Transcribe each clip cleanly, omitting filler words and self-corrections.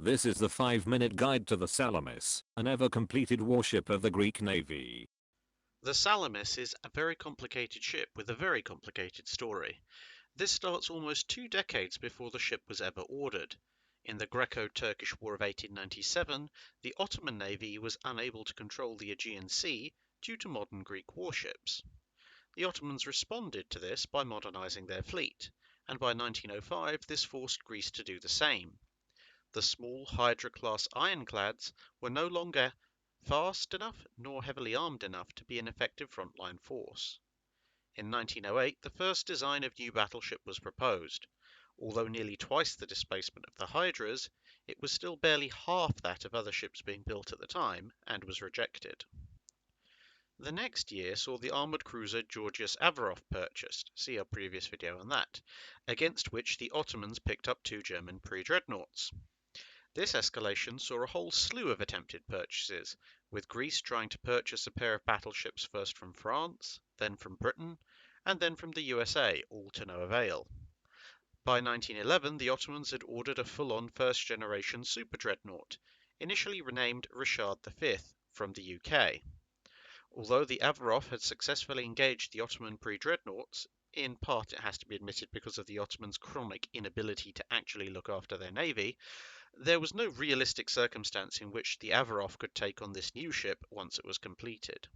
This is the 5-minute guide to the Salamis, an ever-completed warship of the Greek Navy. The Salamis is a very complicated ship with a very complicated story. This starts almost 2 decades before the ship was ever ordered. In the Greco-Turkish War of 1897, the Ottoman Navy was unable to control the Aegean Sea due to modern Greek warships. The Ottomans responded to this by modernizing their fleet, and by 1905 this forced Greece to do the same. The small Hydra-class ironclads were no longer fast enough nor heavily armed enough to be an effective frontline force. In 1908, the first design of new battleship was proposed. Although nearly twice the displacement of the Hydras, it was still barely half that of other ships being built at the time and was rejected. The next year saw the armoured cruiser Georgios Averof purchased, see our previous video on that, against which the Ottomans picked up 2 German pre-Dreadnoughts. This escalation saw a whole slew of attempted purchases, with Greece trying to purchase a pair of battleships first from France, then from Britain, and then from the USA, all to no avail. By 1911, the Ottomans had ordered a full-on first-generation super-dreadnought, initially renamed Richard V, from the UK. Although the Averof had successfully engaged the Ottoman pre-dreadnoughts, in part it has to be admitted because of the Ottomans' chronic inability to actually look after their navy, there was no realistic circumstance in which the Averof could take on this new ship once it was completed.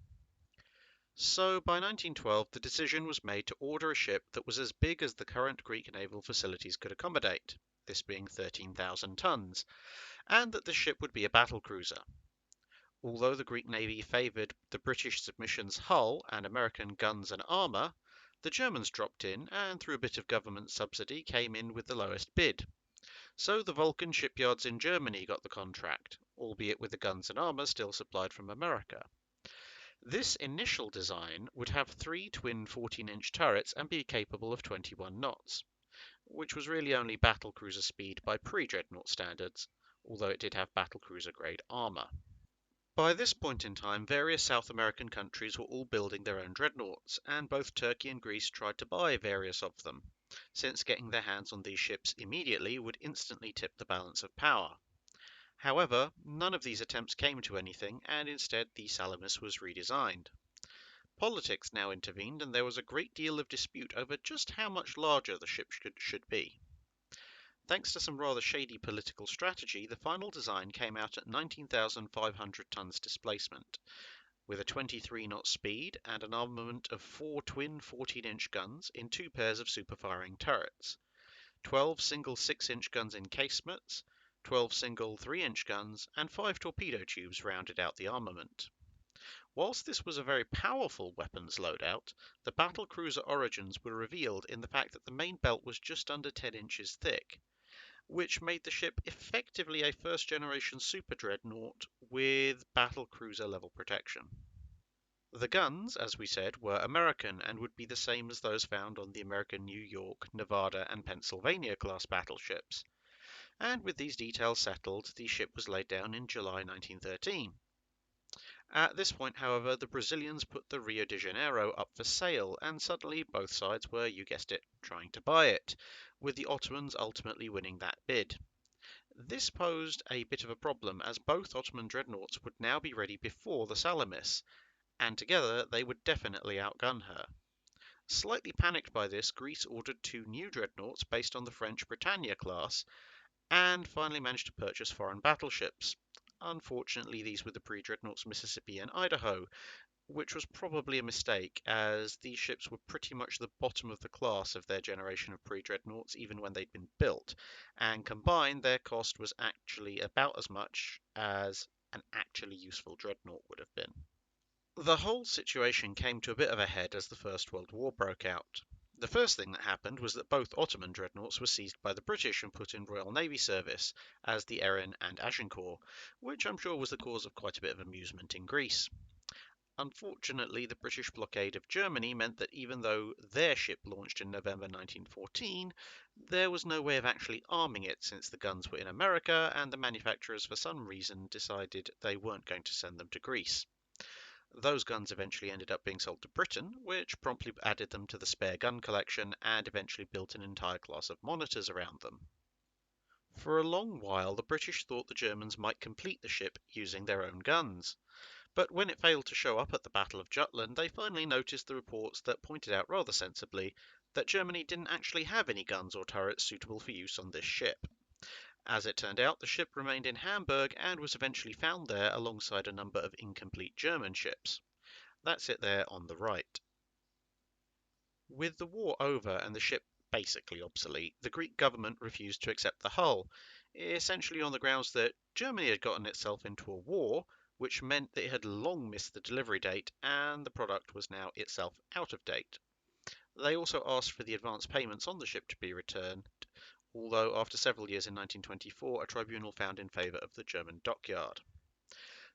So by 1912 the decision was made to order a ship that was as big as the current Greek naval facilities could accommodate, this being 13,000 tons, and that the ship would be a battlecruiser. Although the Greek Navy favoured the British submission's hull and American guns and armour, the Germans dropped in and through a bit of government subsidy came in with the lowest bid. So the Vulcan shipyards in Germany got the contract, albeit with the guns and armour still supplied from America. This initial design would have 3 twin 14-inch turrets and be capable of 21 knots, which was really only battlecruiser speed by pre-Dreadnought standards, although it did have battlecruiser grade armour. By this point in time, various South American countries were all building their own dreadnoughts, and both Turkey and Greece tried to buy various of them, since getting their hands on these ships immediately would instantly tip the balance of power. However, none of these attempts came to anything, and instead the Salamis was redesigned. Politics now intervened, and there was a great deal of dispute over just how much larger the ship should be. Thanks to some rather shady political strategy, the final design came out at 19,500 tons displacement, with a 23-knot speed and an armament of 4 twin 14-inch guns in 2 pairs of super-firing turrets, 12 single 6-inch guns in casemates, 12 single 3-inch guns, and 5 torpedo tubes rounded out the armament. Whilst this was a very powerful weapons loadout, the battlecruiser origins were revealed in the fact that the main belt was just under 10 inches thick, which made the ship effectively a first-generation super-dreadnought with battlecruiser level protection. The guns, as we said, were American and would be the same as those found on the American New York, Nevada, and Pennsylvania class battleships. And with these details settled, the ship was laid down in July 1913. At this point, however, the Brazilians put the Rio de Janeiro up for sale, and suddenly both sides were, you guessed it, trying to buy it, with the Ottomans ultimately winning that bid. This posed a bit of a problem, as both Ottoman dreadnoughts would now be ready before the Salamis, and together they would definitely outgun her. Slightly panicked by this, Greece ordered 2 new dreadnoughts based on the French Britannia class, and finally managed to purchase foreign battleships. Unfortunately, these were the pre-Dreadnoughts Mississippi and Idaho, which was probably a mistake, as these ships were pretty much the bottom of the class of their generation of pre-Dreadnoughts even when they'd been built, and combined their cost was actually about as much as an actually useful dreadnought would have been. The whole situation came to a bit of a head as the First World War broke out. The first thing that happened was that both Ottoman dreadnoughts were seized by the British and put in Royal Navy service as the Erin and Agincourt, which I'm sure was the cause of quite a bit of amusement in Greece. Unfortunately, the British blockade of Germany meant that even though their ship launched in November 1914, there was no way of actually arming it since the guns were in America and the manufacturers for some reason decided they weren't going to send them to Greece. Those guns eventually ended up being sold to Britain, which promptly added them to the spare gun collection and eventually built an entire class of monitors around them. For a long while, the British thought the Germans might complete the ship using their own guns. But when it failed to show up at the Battle of Jutland, they finally noticed the reports that pointed out rather sensibly that Germany didn't actually have any guns or turrets suitable for use on this ship. As it turned out, the ship remained in Hamburg and was eventually found there alongside a number of incomplete German ships. That's it there on the right. With the war over and the ship basically obsolete, the Greek government refused to accept the hull, essentially on the grounds that Germany had gotten itself into a war, which meant that it had long missed the delivery date and the product was now itself out of date. They also asked for the advance payments on the ship to be returned, although after several years in 1924 a tribunal found in favour of the German dockyard.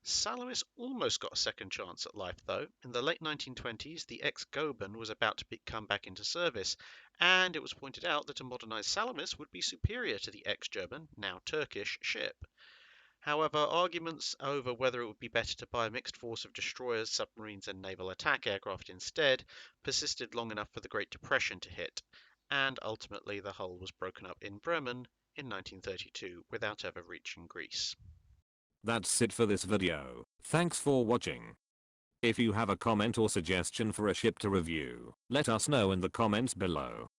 Salamis almost got a second chance at life, though. In the late 1920s, the ex-Goeben was about to come back into service, and it was pointed out that a modernised Salamis would be superior to the ex-German, now Turkish, ship. However, arguments over whether it would be better to buy a mixed force of destroyers, submarines, and naval attack aircraft instead persisted long enough for the Great Depression to hit, and ultimately the hull was broken up in Bremen in 1932 without ever reaching Greece. That's it for this video. Thanks for watching. If you have a comment or suggestion for a ship to review, let us know in the comments below.